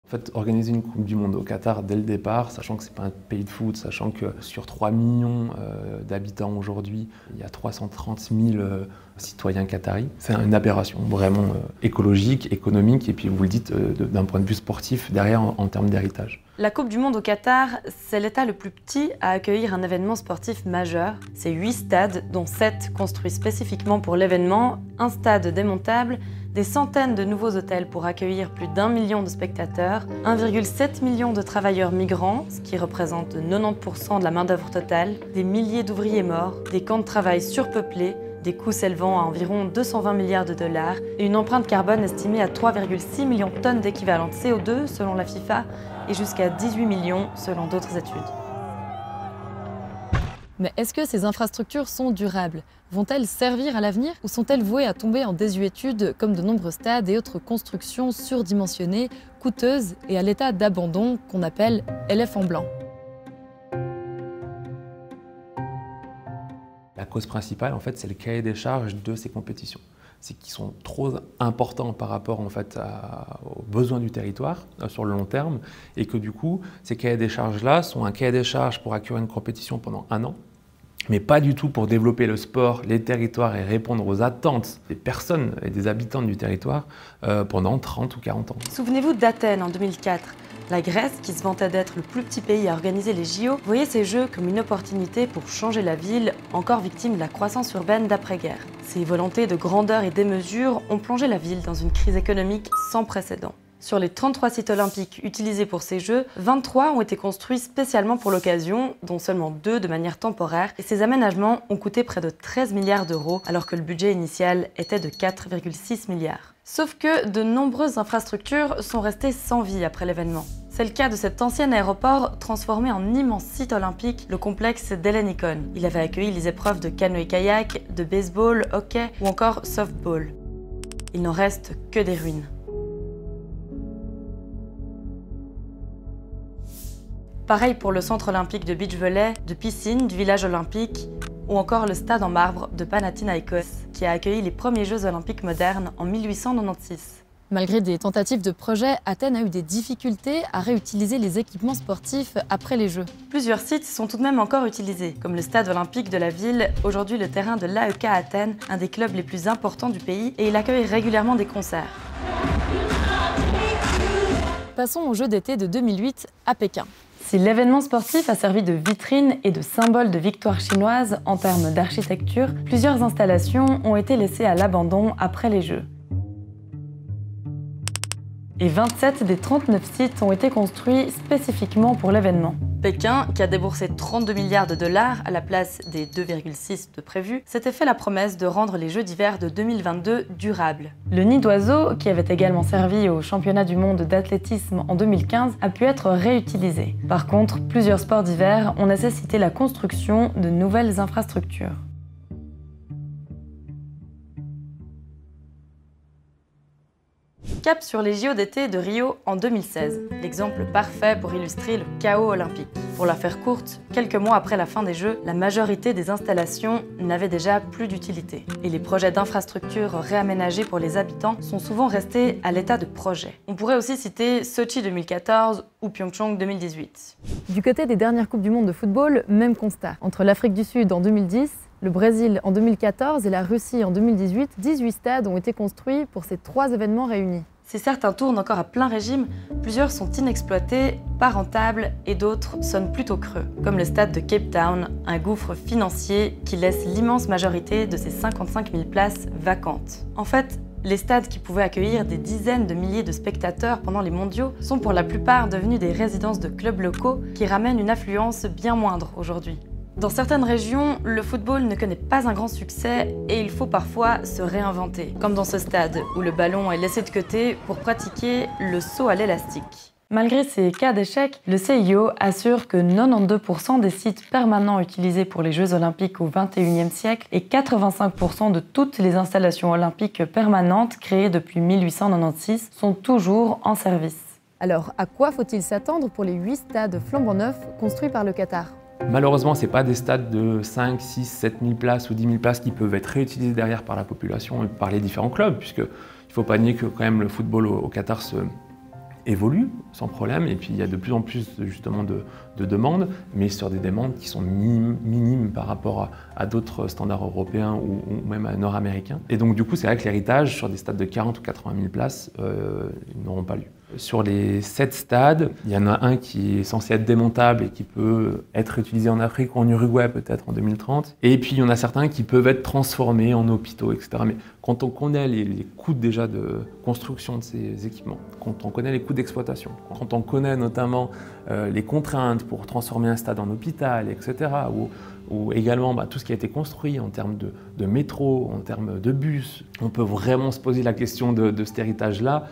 En fait, organiser une Coupe du Monde au Qatar dès le départ, sachant que ce n'est pas un pays de foot, sachant que sur 3 millions d'habitants aujourd'hui, il y a 330 000 citoyens qataris, c'est une aberration vraiment écologique, économique, et puis vous le dites d'un point de vue sportif derrière en termes d'héritage. La Coupe du Monde au Qatar, c'est l'État le plus petit à accueillir un événement sportif majeur. C'est 8 stades, dont 7 construits spécifiquement pour l'événement, un stade démontable, des centaines de nouveaux hôtels pour accueillir plus d'1 million de spectateurs, 1,7 million de travailleurs migrants, ce qui représente 90% de la main-d'œuvre totale, des milliers d'ouvriers morts, des camps de travail surpeuplés, des coûts s'élevant à environ 220 milliards de dollars et une empreinte carbone estimée à 3,6 millions de tonnes d'équivalent de CO2 selon la FIFA et jusqu'à 18 millions selon d'autres études. Mais est-ce que ces infrastructures sont durables? Vont-elles servir à l'avenir ou sont-elles vouées à tomber en désuétude comme de nombreux stades et autres constructions surdimensionnées, coûteuses et à l'état d'abandon qu'on appelle éléphant blanc? La cause principale, en fait, c'est le cahier des charges de ces compétitions. C'est qu'ils sont trop importants par rapport en fait, aux besoins du territoire sur le long terme et que du coup, ces cahiers des charges-là sont un cahier des charges pour accueillir une compétition pendant 1 an, mais pas du tout pour développer le sport, les territoires et répondre aux attentes des personnes et des habitants du territoire pendant 30 ou 40 ans. Souvenez-vous d'Athènes en 2004. La Grèce, qui se vantait d'être le plus petit pays à organiser les JO, voyait ces Jeux comme une opportunité pour changer la ville, encore victime de la croissance urbaine d'après-guerre. Ces volontés de grandeur et démesure ont plongé la ville dans une crise économique sans précédent. Sur les 33 sites olympiques utilisés pour ces Jeux, 23 ont été construits spécialement pour l'occasion, dont seulement 2 de manière temporaire, et ces aménagements ont coûté près de 13 milliards d'euros, alors que le budget initial était de 4,6 milliards. Sauf que de nombreuses infrastructures sont restées sans vie après l'événement. C'est le cas de cet ancien aéroport transformé en immense site olympique, le complexe d'Hellenikon. Il avait accueilli les épreuves de canoë-kayak, de baseball, hockey ou encore softball. Il n'en reste que des ruines. Pareil pour le centre olympique de beach volley, de piscine, du village olympique ou encore le stade en marbre de Panathinaïkos qui a accueilli les premiers Jeux olympiques modernes en 1896. Malgré des tentatives de projet, Athènes a eu des difficultés à réutiliser les équipements sportifs après les Jeux. Plusieurs sites sont tout de même encore utilisés, comme le stade olympique de la ville, aujourd'hui le terrain de l'AEK Athènes, un des clubs les plus importants du pays, et il accueille régulièrement des concerts. Passons aux Jeux d'été de 2008 à Pékin. Si l'événement sportif a servi de vitrine et de symbole de victoire chinoise en termes d'architecture, plusieurs installations ont été laissées à l'abandon après les Jeux. Et 27 des 39 sites ont été construits spécifiquement pour l'événement. Pékin, qui a déboursé 32 milliards de dollars à la place des 2,6 de prévus, s'était fait la promesse de rendre les Jeux d'hiver de 2022 durables. Le nid d'oiseaux, qui avait également servi au championnat du monde d'athlétisme en 2015, a pu être réutilisé. Par contre, plusieurs sports d'hiver ont nécessité la construction de nouvelles infrastructures. Cap sur les JO d'été de Rio en 2016, l'exemple parfait pour illustrer le chaos olympique. Pour la faire courte, quelques mois après la fin des Jeux, la majorité des installations n'avaient déjà plus d'utilité. Et les projets d'infrastructures réaménagés pour les habitants sont souvent restés à l'état de projet. On pourrait aussi citer Sochi 2014 ou Pyeongchang 2018. Du côté des dernières Coupes du Monde de football, même constat. Entre l'Afrique du Sud en 2010, le Brésil en 2014 et la Russie en 2018, 18 stades ont été construits pour ces 3 événements réunis. Si certains tournent encore à plein régime, plusieurs sont inexploités, pas rentables et d'autres sonnent plutôt creux, comme le stade de Cape Town, un gouffre financier qui laisse l'immense majorité de ses 55 000 places vacantes. En fait, les stades qui pouvaient accueillir des dizaines de milliers de spectateurs pendant les mondiaux sont pour la plupart devenus des résidences de clubs locaux qui ramènent une affluence bien moindre aujourd'hui. Dans certaines régions, le football ne connaît pas un grand succès et il faut parfois se réinventer, comme dans ce stade où le ballon est laissé de côté pour pratiquer le saut à l'élastique. Malgré ces cas d'échec, le CIO assure que 92% des sites permanents utilisés pour les Jeux olympiques au XXIe siècle et 85% de toutes les installations olympiques permanentes créées depuis 1896 sont toujours en service. Alors, à quoi faut-il s'attendre pour les 8 stades flambant neufs construits par le Qatar ? Malheureusement, ce n'est pas des stades de 5, 6, 7 000 places ou 10 000 places qui peuvent être réutilisés derrière par la population et par les différents clubs, puisqu'il ne faut pas nier que quand même le football au Qatar se évolue sans problème, et puis il y a de plus en plus justement de demandes, mais sur des demandes qui sont minimes par rapport à d'autres standards européens ou même nord-américains. Et donc du coup, c'est vrai que l'héritage sur des stades de 40 ou 80 000 places, ils n'auront pas lieu. Sur les 7 stades, il y en a un qui est censé être démontable et qui peut être utilisé en Afrique ou en Uruguay peut-être en 2030. Et puis il y en a certains qui peuvent être transformés en hôpitaux, etc. Mais quand on connaît les coûts déjà de construction de ces équipements, quand on connaît les coûts d'exploitation, quand on connaît notamment les contraintes pour transformer un stade en hôpital, etc., ou également tout ce qui a été construit en termes de métro, en termes de bus, on peut vraiment se poser la question de cet héritage-là,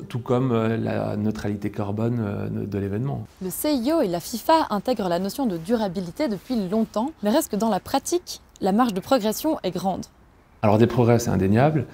tout comme la neutralité carbone de l'événement. Le CIO et la FIFA intègrent la notion de durabilité depuis longtemps, mais reste que dans la pratique, la marge de progression est grande. Alors des progrès, c'est indéniable.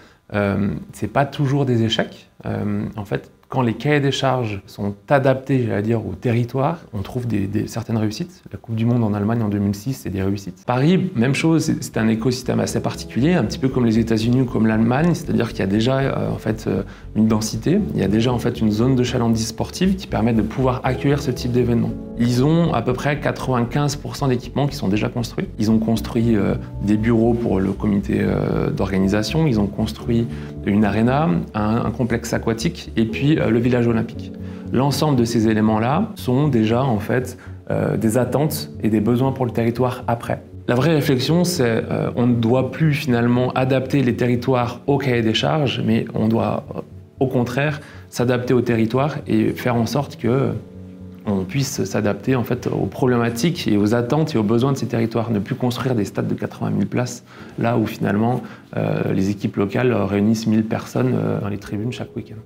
C'est pas toujours des échecs. En fait, quand les cahiers des charges sont adaptés, j'allais dire, au territoire, on trouve certaines réussites. La Coupe du Monde en Allemagne en 2006, c'est des réussites. Paris, même chose, c'est un écosystème assez particulier, un petit peu comme les États-Unis ou comme l'Allemagne, c'est-à-dire qu'il y a déjà en fait une densité, il y a déjà en fait une zone de chalandise sportive qui permet de pouvoir accueillir ce type d'événement. Ils ont à peu près 95% d'équipements qui sont déjà construits. Ils ont construit des bureaux pour le comité d'organisation, ils ont construit une aréna, un complexe aquatique et puis le village olympique. L'ensemble de ces éléments-là sont déjà en fait des attentes et des besoins pour le territoire après. La vraie réflexion, c'est on ne doit plus finalement adapter les territoires au cahier des charges, mais on doit au contraire s'adapter au territoire et faire en sorte que on puisse s'adapter en fait aux problématiques et aux attentes et aux besoins de ces territoires. Ne plus construire des stades de 80 000 places, là où finalement les équipes locales réunissent 1000 personnes dans les tribunes chaque week-end.